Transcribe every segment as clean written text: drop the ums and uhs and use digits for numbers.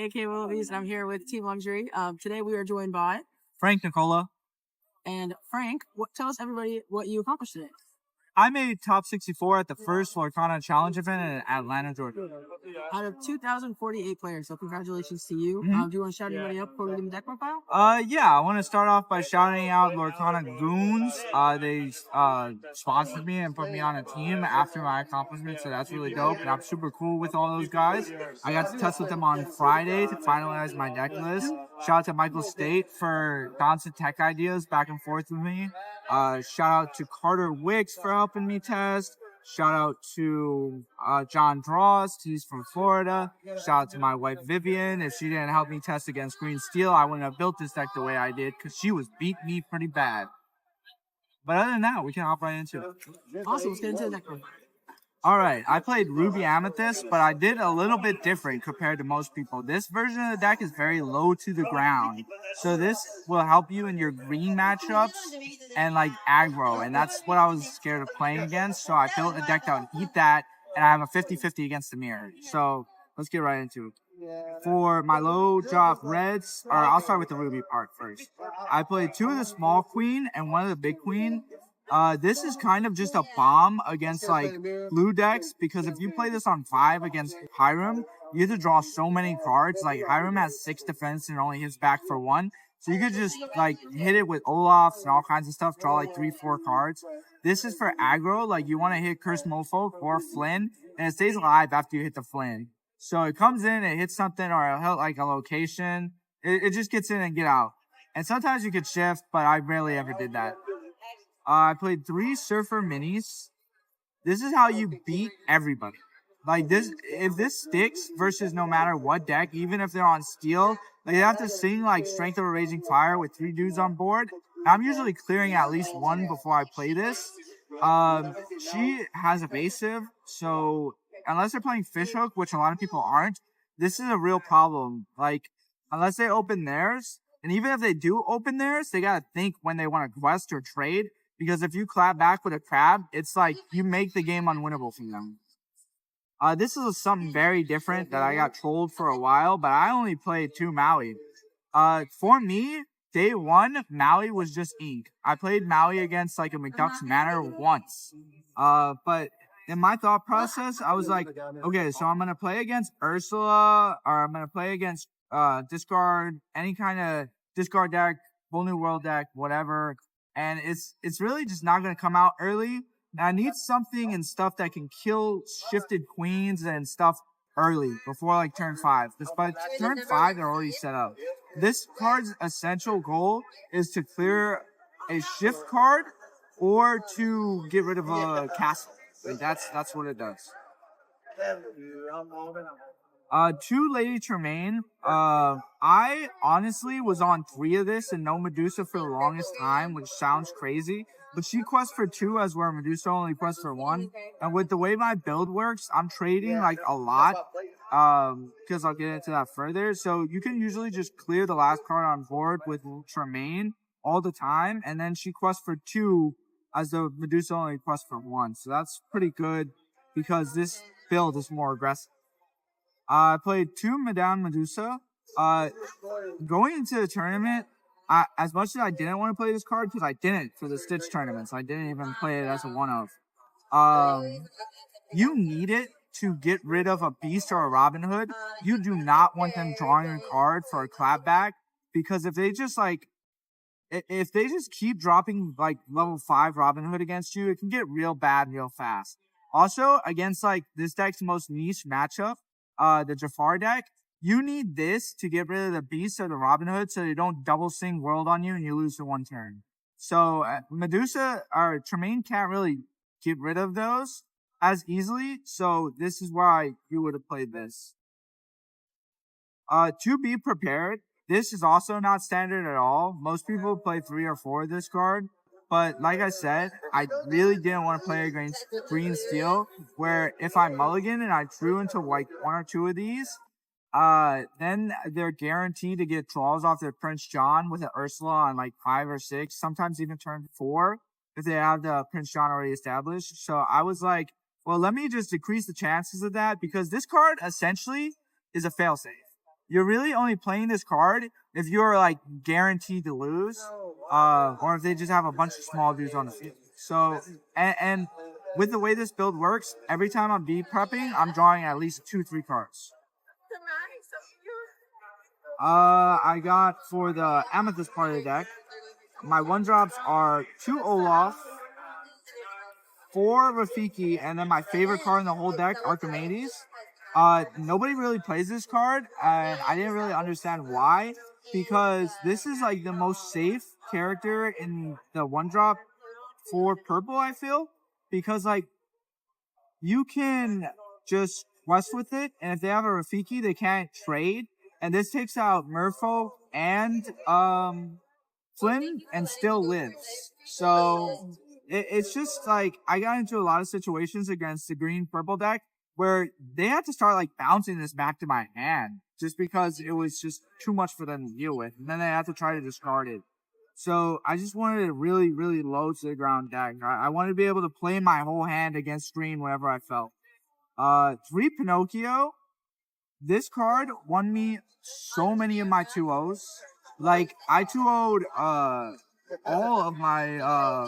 AK Willoughby's, and I'm here with Team Luxury. Today we are joined by Frank, Nicola. And Frank. Tell us everybody what you accomplished today. I made top 64 at the first Lorcana Challenge event in Atlanta, Georgia. Out of 2,048 players, so congratulations to you. Mm-hmm. Do you want to shout anybody up before we give them deck profile? Yeah, I want to start off by shouting out Lorcana Goons. They sponsored me and put me on a team after my accomplishments, so that's really dope. And I'm super cool with all those guys. I got to test with them on Friday to finalize my deck list. Shout out to Michael State for constant tech ideas back and forth with me. Shout out to Carter Wicks for helping me test. Shout out to John Drost, he's from Florida. Shout out to my wife Vivian. If she didn't help me test against Green Steel, I wouldn't have built this deck the way I did because she was beating me pretty bad. But other than that, we can hop right into it. Awesome, let's get into the deck profile. Alright, I played Ruby Amethyst, but I did a little bit different compared to most people. This version of the deck is very low to the ground. So this will help you in your green matchups and like aggro. And that's what I was scared of playing against. So I built a deck that would eat that. And I have a 50-50 against the mirror. So let's get right into it. For my low drop reds, or I'll start with the Ruby part first. I played 2 of the small queen and 1 of the big queen. This is kind of just a bomb against like blue decks because if you play this on 5 against Hiram, you have to draw so many cards. Like Hiram has 6 defense and only hits back for 1. So you could just like hit it with Olafs and all kinds of stuff, draw like 3-4 cards. This is for aggro, like you want to hit Curse Mofolk or Flynn, and it stays alive after you hit the Flynn. So it comes in, it hits something, or it'll hit like a location. It just gets in and get out. And sometimes you could shift, but I rarely ever did that. I played 3 Surfer Minis. This is how you beat everybody. Like this, if this sticks versus no matter what deck, even if they're on steel, they have to sing like Strength of a Raging Fire with 3 dudes on board. I'm usually clearing at least 1 before I play this. She has evasive, so unless they're playing Fishhook, which a lot of people aren't, this is a real problem. Like, unless they open theirs, and even if they do open theirs, they gotta think when they want to quest or trade. Because if you clap back with a crab, it's like you make the game unwinnable for them. This is something very different that I got trolled for a while, but I only played 2 Maui. For me, day 1, Maui was just ink. I played Maui against like a McDuck's Manor once. But in my thought process, I was like, okay, so I'm going to play against Ursula, or I'm going to play against discard, any kind of discard deck, Whole New World deck, whatever. And it's really just not going to come out early. I need something and stuff that can kill shifted queens and stuff early, before like turn 5. Because by turn 5, they're already set up. This card's essential goal is to clear a shift card or to get rid of a castle. Like that's what it does. 2 Lady Tremaine. I honestly was on 3 of this and no Medusa for the longest time, which sounds crazy. But she quests for 2 as where Medusa only quests for 1. And with the way my build works, I'm trading like a lot. Because I'll get into that further. So you can usually just clear the last card on board with Tremaine all the time. And then she quests for 2 as the Medusa only quests for 1. So that's pretty good because this build is more aggressive. I played 2 Madame Medusa. Going into the tournament, as much as I didn't want to play this card, because I didn't for the Stitch tournaments, I didn't even play it as a 1-of. You need it to get rid of a Beast or a Robin Hood. You do not want them drawing a card for a clapback, because if they just keep dropping like level 5 Robin Hood against you, it can get real bad real fast. Also, against like this deck's most niche matchup, the Jafar deck, you need this to get rid of the Beast or the Robin Hood so they don't double sing World on you and you lose to 1 turn. So Medusa or Tremaine can't really get rid of those as easily, so this is why you would have played this. To be prepared, this is also not standard at all. Most people play 3 or 4 of this card, but like I said, I really didn't want to play against Green Steel, where if I mulligan and I drew into like 1 or 2 of these, then they're guaranteed to get draws off their Prince John with an Ursula on like 5 or 6, sometimes even turn 4 if they have the Prince John already established. So I was like, well, let me just decrease the chances of that, because this card essentially is a failsafe. you're really only playing this card if you're like guaranteed to lose, or if they just have a bunch of small dudes on the field. So, and with the way this build works, every time I'm B prepping, I'm drawing at least 2-3 cards. I got for the Amethyst part of the deck, my 1-drops are 2 Olaf, 4 Rafiki, and then my favorite card in the whole deck, Archimedes. Nobody really plays this card, and I didn't really understand why, because this is like the most safe character in the 1-drop for purple, I feel, because like you can just quest with it, and if they have a Rafiki, they can't trade, and this takes out Merfolk and Flynn and still lives. So it's just like I got into a lot of situations against the green purple deck where they had to start like bouncing this back to my hand just because it was just too much for them to deal with, and then they had to try to discard it. So I just wanted a really, really low to the ground deck. I wanted to be able to play my whole hand against green whenever I felt. 3 Pinocchio. This card won me so many of my 2-0s. Like, I 2-0'd all of my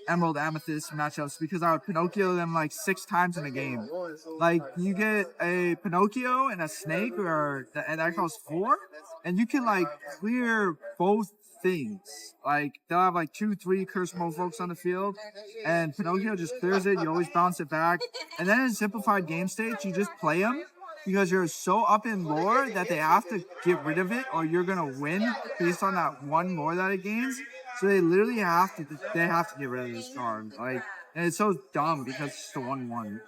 Emerald Amethyst matchups because I would Pinocchio them like 6 times in a game. Like, you get a Pinocchio and a Snake, and that costs 4, and you can like clear both things. Like, they'll have like 2-3 Cursed Mofolks on the field, and Pinocchio just clears it. You always bounce it back. And then in simplified game states, you just play them because you're so up in lore that they have to get rid of it or you're gonna win based on that 1 lore that it gains. So they literally have to get rid of this card. Like, and it's so dumb because it's the 1/1.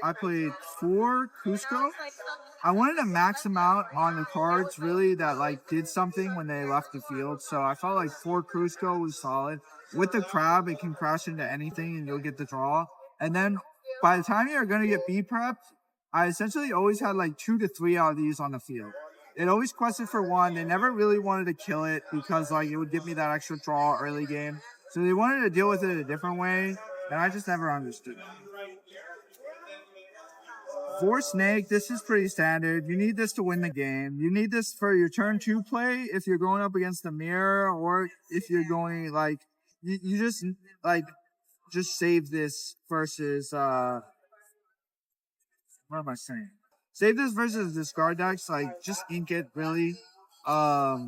I played 4 Cusco. I wanted to max them out on the cards really that like did something when they left the field. So I felt like 4 Cusco was solid. With the crab, it can crash into anything and you'll get the draw. And then by the time you're going to get B prepped, I essentially always had like 2 to 3 out of these on the field. It always quested for 1. They never really wanted to kill it because like it would give me that extra draw early game. So they wanted to deal with it a different way, and I just never understood it. 4 Snake, this is pretty standard. You need this to win the game. You need this for your turn 2 play if you're going up against the mirror, or if you're going like you just like just save this versus what am I saying? Save this versus discard decks, like just ink it really. And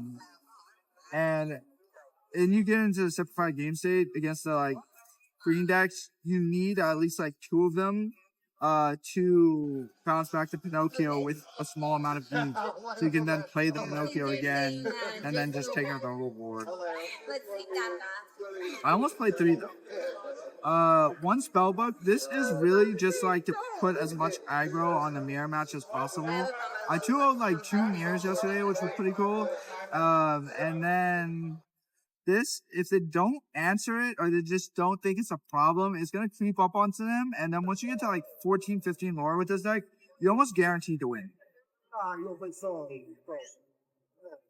you get into the simplified game state against the like green decks, you need at least like 2 of them to bounce back to Pinocchio with a small amount of ink. So you can then play the Pinocchio again and then just take out the whole board. I almost played 3 though. 1 Spellbook. This is really just like to put as much aggro on the mirror match as possible. I 2-0'd like 2 mirrors yesterday, which was pretty cool. And then this, if they don't answer it or they just don't think it's a problem, it's going to creep up onto them. And then once you get to like 14, 15 lore with this deck, you're almost guaranteed to win.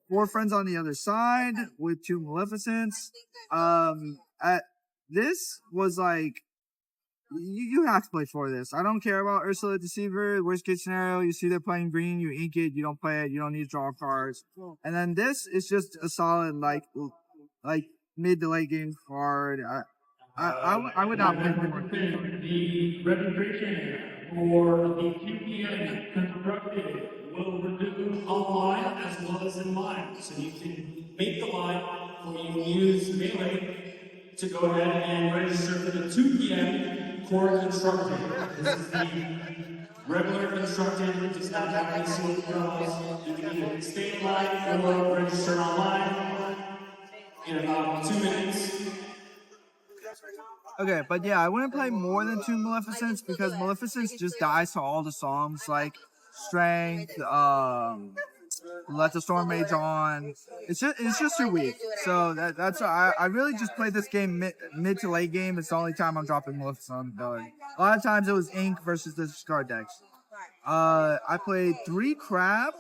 4 friends on the other side with 2 Maleficents. This was like, you have to play for this. I don't care about Ursula Deceiver. Worst case scenario, you see they're playing green, you ink it, you don't play it, you don't need to draw cards. And then this is just a solid like mid to late game card. I would not play more. The registration for the 2 p.m. constructed will renew online as well as in line. So you can make the line or you can use Melee to go ahead and register for the 2 p.m. core constructed. This is the regular constructed, it does not have any sort of you can either stay in line or register online in about 2 minutes. Okay, but yeah, I wouldn't play more than 2 Maleficents because Maleficents just dies to all the songs like Strength, Let the Storm Rage On. It's just too weak. So that's I really just played this game mid to late game. It's the only time I'm dropping Maleficent on the board. A lot of times it was Ink versus the discard decks. I played 3 Crab.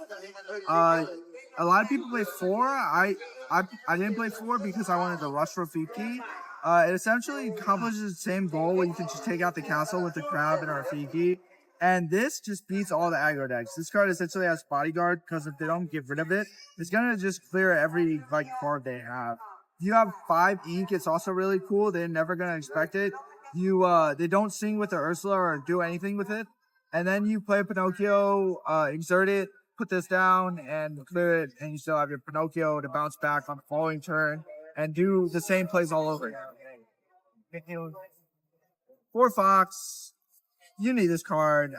A lot of people play 4. I didn't play 4 because I wanted to rush Rafiki. It essentially accomplishes the same goal where you can just take out the castle with the crab and Rafiki. And this just beats all the aggro decks. This card essentially has bodyguard because if they don't get rid of it, it's gonna just clear every like card they have. If you have 5 ink, it's also really cool. They're never gonna expect it. They don't sing with the Ursula or do anything with it. And then you play Pinocchio, exert it, put this down and clear it, and you still have your Pinocchio to bounce back on the following turn and do the same plays all over again. For Fox, you need this card.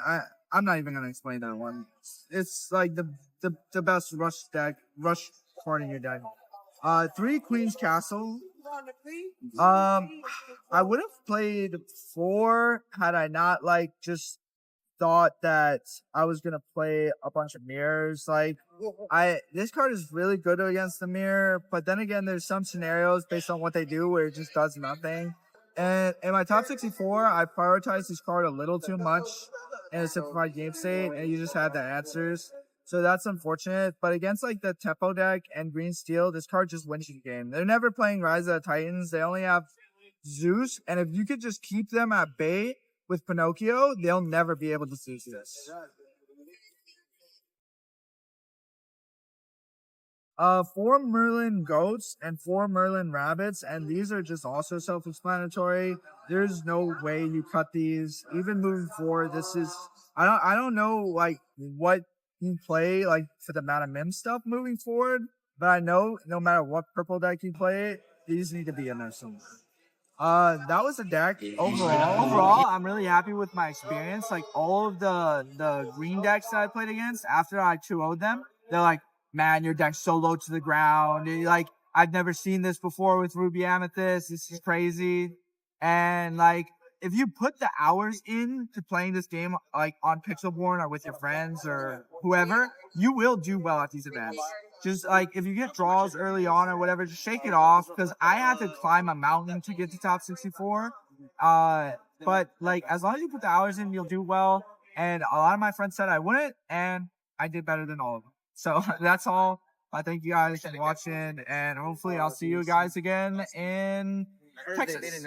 I'm not even gonna explain that one. It's like the best rush card in your deck. 3 Queen's Castle. I would have played 4 had I not like just thought that I was gonna play a bunch of mirrors. Like this card is really good against the mirror, but then again, there's some scenarios based on what they do where it just does nothing. And in my top 64, I prioritized this card a little too much in a simplified game state, and you just had the answers. So that's unfortunate. But against like the Tempo deck and Green Steel, this card just wins you the game. They're never playing Rise of the Titans. They only have Zeus, and if you could just keep them at bay with Pinocchio, they'll never be able to do this. 4 Merlin goats and 4 Merlin rabbits, and these are just also self-explanatory. There's no way you cut these. Even moving forward, this is I don't know like what you play like for the amount of mem stuff moving forward, but I know no matter what purple deck you play, these need to be in there somewhere. That was the deck overall. Overall, I'm really happy with my experience. Like all of the green decks that I played against, after I 2-0'd them, they're like, man, your deck's so low to the ground. And like, I've never seen this before with Ruby Amethyst. This is crazy. And like, if you put the hours in to playing this game, like on Pixelborn or with your friends or whoever, you will do well at these events. Just like, if you get draws early on or whatever, just shake it off. Because I had to climb a mountain to get to top 64. But like, as long as you put the hours in, you'll do well. And a lot of my friends said I wouldn't, and I did better than all of them. So that's all. I thank you guys for watching, and hopefully I'll see you guys again in Texas.